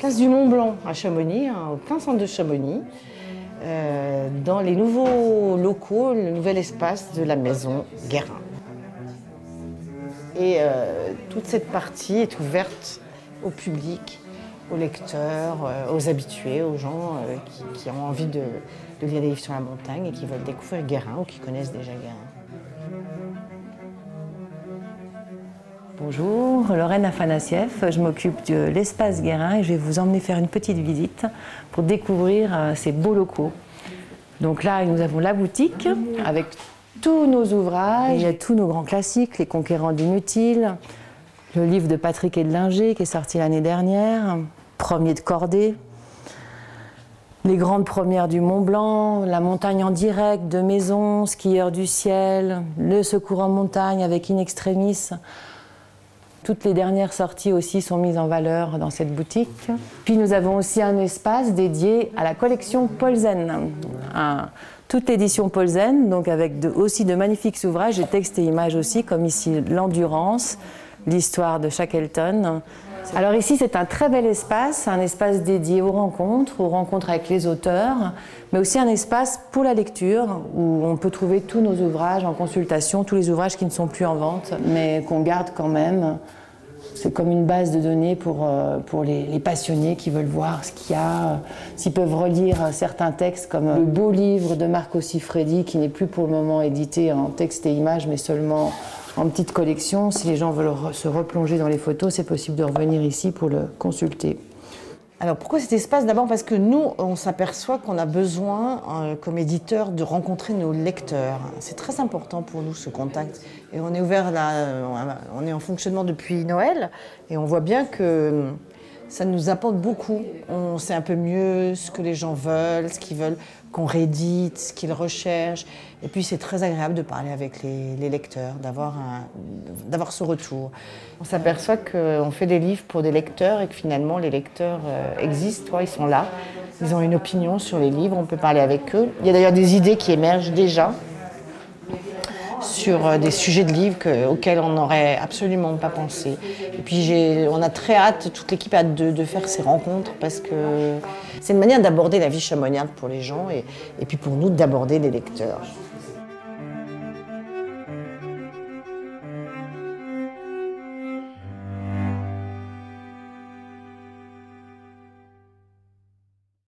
face du Mont Blanc à Chamonix, au plein centre de Chamonix, dans les nouveaux locaux, le nouvel espace de la maison Guérin. Et toute cette partie est ouverte au public, aux lecteurs, aux habitués, aux gens qui ont envie de lire des livres sur la montagne et qui veulent découvrir Guérin ou qui connaissent déjà Guérin. Bonjour, Lorraine Afanassieff, je m'occupe de l'espace Guérin et je vais vous emmener faire une petite visite pour découvrir ces beaux locaux. Donc là, nous avons la boutique avec tous nos ouvrages. Il y a tous nos grands classiques, Les Conquérants d'inutiles, le livre de Patrick Edlinger qui est sorti l'année dernière, Premier de cordée, les grandes premières du Mont Blanc, La montagne en direct de Maison, Skieurs du ciel, Le secours en montagne avec In Extremis. Toutes les dernières sorties aussi sont mises en valeur dans cette boutique. Puis nous avons aussi un espace dédié à la collection Paulsen. Toute l'édition Paulsen, donc avec aussi de magnifiques ouvrages, et textes et images aussi, comme ici l'Endurance, l'histoire de Shackleton. Alors ici c'est un très bel espace, un espace dédié aux rencontres avec les auteurs, mais aussi un espace pour la lecture, où on peut trouver tous nos ouvrages en consultation, tous les ouvrages qui ne sont plus en vente, mais qu'on garde quand même. C'est comme une base de données pour les passionnés qui veulent voir ce qu'il y a, s'ils peuvent relire certains textes, comme le beau livre de Marco Siffredi, qui n'est plus pour le moment édité en texte et images, mais seulement en petite collection. Si les gens veulent se replonger dans les photos, c'est possible de revenir ici pour le consulter. Alors pourquoi cet espace? D'abord parce que nous, on s'aperçoit qu'on a besoin, comme éditeur, de rencontrer nos lecteurs. C'est très important pour nous, ce contact. Et on est ouvert là, on est en fonctionnement depuis Noël, et on voit bien que ça nous apporte beaucoup. On sait un peu mieux ce que les gens veulent, ce qu'ils veulent qu'on réédite, ce qu'ils recherchent. Et puis c'est très agréable de parler avec les lecteurs, d'avoir ce retour. On s'aperçoit qu'on fait des livres pour des lecteurs et que finalement les lecteurs existent, ils sont là. Ils ont une opinion sur les livres, on peut parler avec eux. Il y a d'ailleurs des idées qui émergent déjà sur des sujets de livres auxquels on n'aurait absolument pas pensé. Et puis on a très hâte, toute l'équipe a hâte de faire ces rencontres parce que c'est une manière d'aborder la vie chamoniarde pour les gens et puis pour nous d'aborder les lecteurs.